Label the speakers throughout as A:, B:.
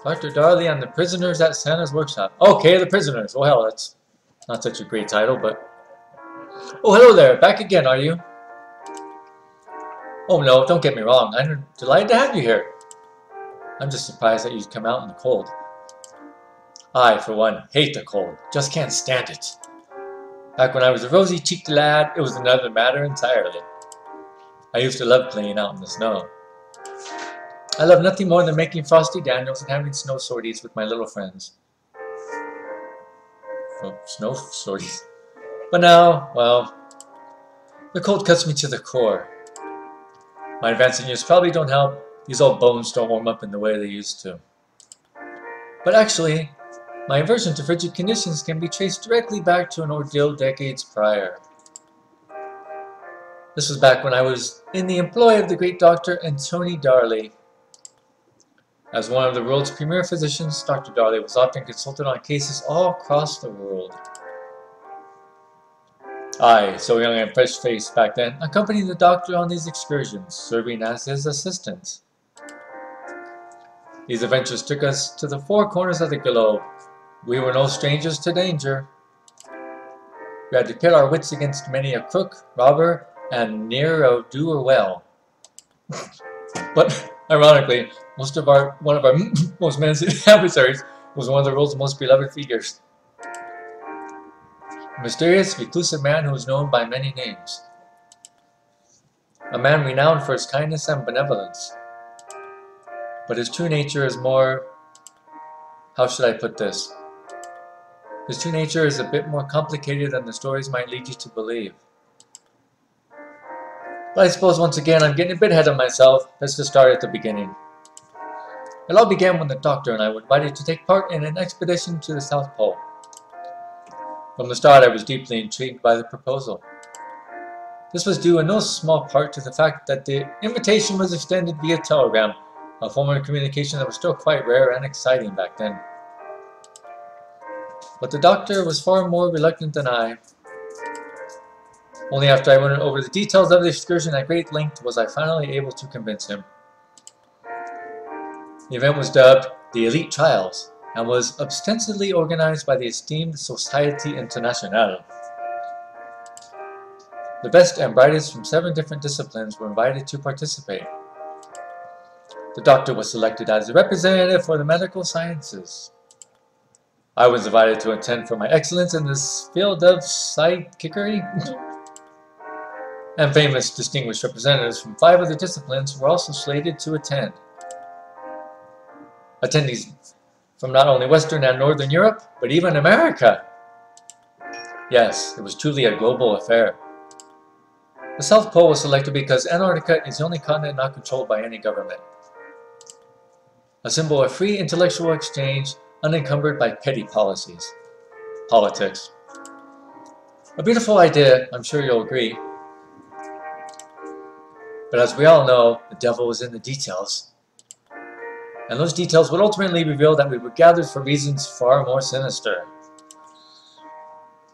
A: Dr. Darley and the prisoners at Santa's workshop. Okay, the prisoners. Oh hell, that's not such a great title, but... Oh, hello there. Back again, are you? Oh no, don't get me wrong. I'm delighted to have you here. I'm just surprised that you'd come out in the cold. I, for one, hate the cold. Just can't stand it. Back when I was a rosy-cheeked lad, it was another matter entirely. I used to love playing out in the snow. I love nothing more than making frosty Daniels and having snow sorties with my little friends. Oh, snow sorties. But now, well, the cold cuts me to the core. My advancing years probably don't help. These old bones don't warm up in the way they used to. But actually, my aversion to frigid conditions can be traced directly back to an ordeal decades prior. This was back when I was in the employ of the great Dr. Antony Darley. As one of the world's premier physicians, Dr. Darley was often consulted on cases all across the world. I, so young and fresh-faced back then, accompanied the doctor on these excursions, serving as his assistant. These adventures took us to the four corners of the globe. We were no strangers to danger. We had to pit our wits against many a crook, robber, and ne'er-do-well. But ironically, one of our most menacing adversaries was one of the world's most beloved figures. A mysterious, reclusive man who was known by many names. A man renowned for his kindness and benevolence. But his true nature is more... How should I put this? His true nature is a bit more complicated than the stories might lead you to believe. But I suppose once again I'm getting a bit ahead of myself. Let's just start at the beginning. It all began when the doctor and I were invited to take part in an expedition to the South Pole. From the start I was deeply intrigued by the proposal. This was due in no small part to the fact that the invitation was extended via telegram, a form of communication that was still quite rare and exciting back then. But the doctor was far more reluctant than I. Only after I went over the details of the excursion at great length was I finally able to convince him. The event was dubbed the Elite Trials and was ostensibly organized by the esteemed Société Internationale. The best and brightest from 7 different disciplines were invited to participate. The doctor was selected as the representative for the medical sciences. I was invited to attend for my excellence in this field of sidekickery. And famous distinguished representatives from 5 other disciplines were also slated to attend. Attendees from not only Western and Northern Europe, but even America. Yes, it was truly a global affair. The South Pole was selected because Antarctica is the only continent not controlled by any government. A symbol of free intellectual exchange, unencumbered by petty politics. A beautiful idea, I'm sure you'll agree. But as we all know, the devil was in the details. And those details would ultimately reveal that we were gathered for reasons far more sinister.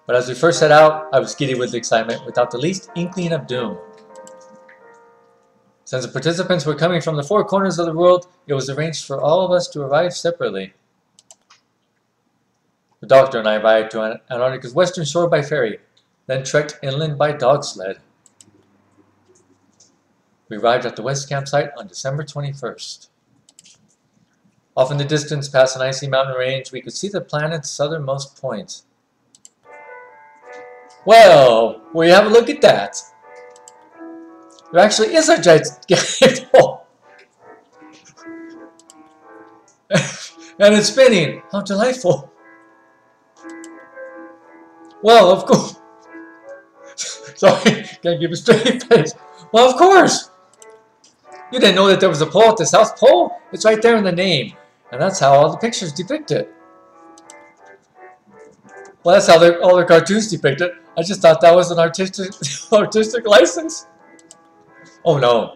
A: But as we first set out, I was giddy with excitement, without the least inkling of doom. Since the participants were coming from the 4 corners of the world, it was arranged for all of us to arrive separately. The doctor and I arrived to Antarctica's western shore by ferry, then trekked inland by dog sled. We arrived at the West campsite on December 21st. Off in the distance, past an icy mountain range, we could see the planet's southernmost point. Well, will you have a look at that? There actually is a gigantic hole. And it's spinning. How delightful. Well, of course. Sorry, can't give a straight face. Well, of course. You didn't know that there was a pole at the South Pole? It's right there in the name. And that's how all the pictures depict it. Well, that's how all their cartoons depict it. I just thought that was an artistic license. Oh no.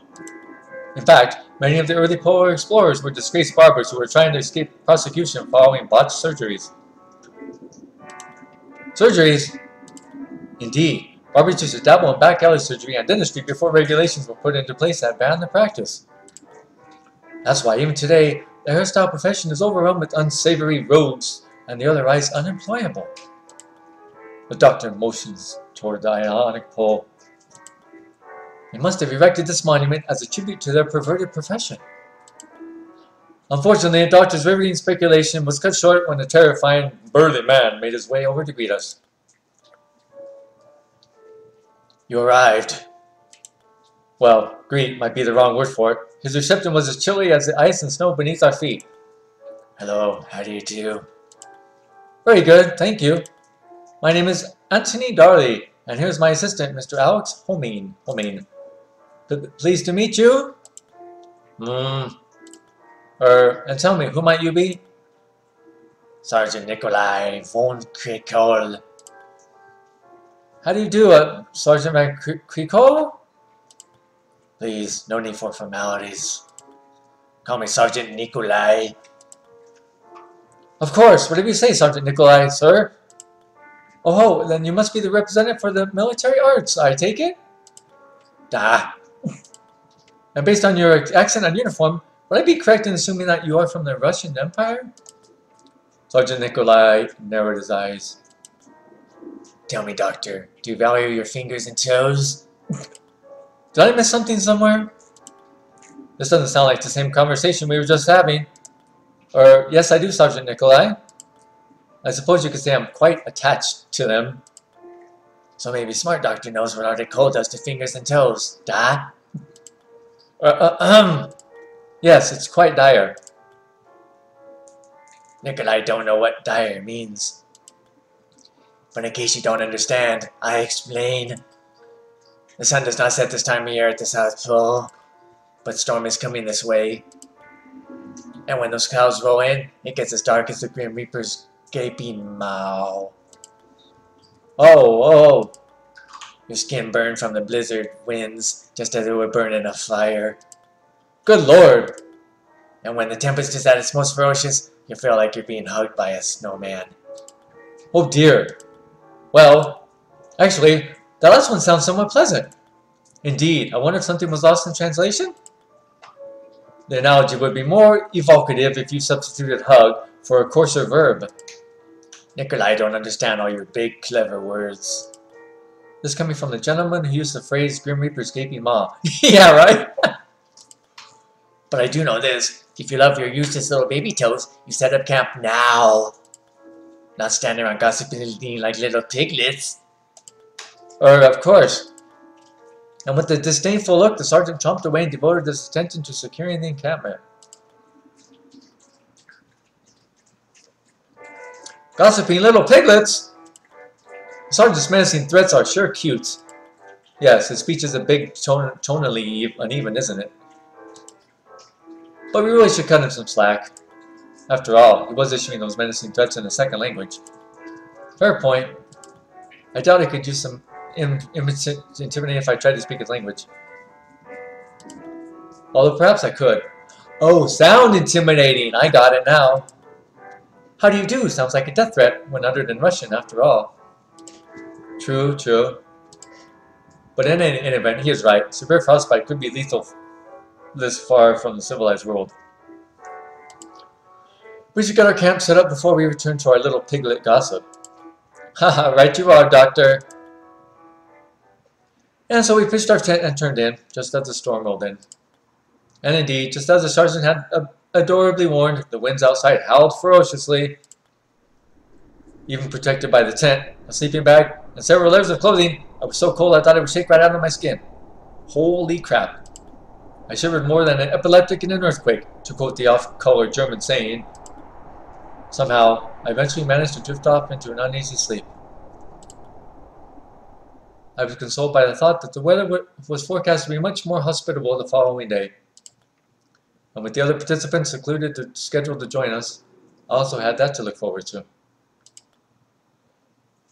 A: In fact, many of the early polar explorers were disgraced barbers who were trying to escape prosecution following botched surgeries. Surgeries? Indeed. Barbers used to dabble in back alley surgery and dentistry before regulations were put into place that banned the practice. That's why even today, the hairstyle profession is overrun with unsavory rogues, and the other eyes unemployable. The doctor motions toward the ionic pole. They must have erected this monument as a tribute to their perverted profession. Unfortunately, the doctor's riveting speculation was cut short when a terrifying, burly man made his way over to greet us. You arrived. Well, greet might be the wrong word for it. His reception was as chilly as the ice and snow beneath our feet. Hello, how do you do? Very good, thank you. My name is Antony Darley, and here's my assistant, Mr. Alex Homain. Pleased to meet you. And tell me, who might you be? Sergeant Nikolai von Krikol. How do you do, Sergeant Van Krikol? Please, no need for formalities. Call me Sergeant Nikolai. Of course, whatever you say, Sergeant Nikolai, sir. Oh, then you must be the representative for the military arts, I take it? Da. And based on your accent and uniform, would I be correct in assuming that you are from the Russian Empire? Sergeant Nikolai narrowed his eyes. Tell me, Doctor, do you value your fingers and toes? Did I miss something somewhere? This doesn't sound like the same conversation we were just having. Or, yes, I do, Sergeant Nikolai. I suppose you could say I'm quite attached to them. So maybe smart doctor knows what Arctic cold does to fingers and toes. Da? Yes, it's quite dire. Nikolai don't know what dire means. But in case you don't understand, I explain. The sun does not set this time of year at the South Pole, but storm is coming this way. And when those clouds roll in, it gets as dark as the Grim Reaper's gaping maw. Oh. Your skin burned from the blizzard winds, just as it would burn in a fire. Good Lord! And when the tempest is at its most ferocious, you feel like you're being hugged by a snowman. Oh dear. Well, actually, that last one sounds somewhat pleasant. Indeed, I wonder if something was lost in translation? The analogy would be more evocative if you substituted hug for a coarser verb. Nikolai, I don't understand all your big, clever words. This coming from the gentleman who used the phrase Grim Reaper's gaping maw. Yeah, right? But I do know this. If you love your useless little baby toes, you set up camp now. Not standing around gossiping like little piglets. Of course. And with a disdainful look, the sergeant chomped away and devoted his attention to securing the encampment. Gossiping little piglets? The sergeant's menacing threats are sure cute. Yes, his speech is a big tonally uneven, isn't it? But we really should cut him some slack. After all, he was issuing those menacing threats in a second language. Fair point. I doubt I could use some intimidating if I tried to speak his language. Although perhaps I could. Oh, sound intimidating! I got it now. How do you do? Sounds like a death threat when uttered in Russian, after all. True. But in any event, he is right. Severe frostbite could be lethal this far from the civilized world. We should get our camp set up before we return to our little piglet gossip. Haha, right you are, Doctor. And so we pitched our tent and turned in, just as the storm rolled in. And indeed, just as the sergeant had adorably warned, the winds outside howled ferociously. Even protected by the tent, a sleeping bag, and several layers of clothing, I was so cold I thought it would shake right out of my skin. Holy crap. I shivered more than an epileptic in an earthquake, to quote the off-color German saying. Somehow, I eventually managed to drift off into an uneasy sleep. I was consoled by the thought that the weather was forecast to be much more hospitable the following day. And with the other participants scheduled to join us, I also had that to look forward to.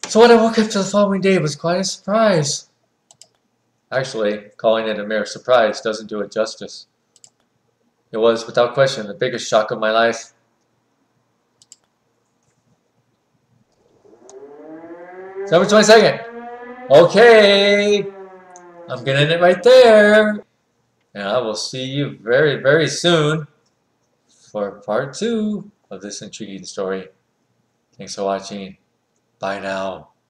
A: So when I woke up to the following day, it was quite a surprise. Actually, calling it a mere surprise doesn't do it justice. It was, without question, the biggest shock of my life. December 22nd. Okay, I'm getting it right there. And I will see you very, very soon. for part 2 of this intriguing story. Thanks for watching. Bye now.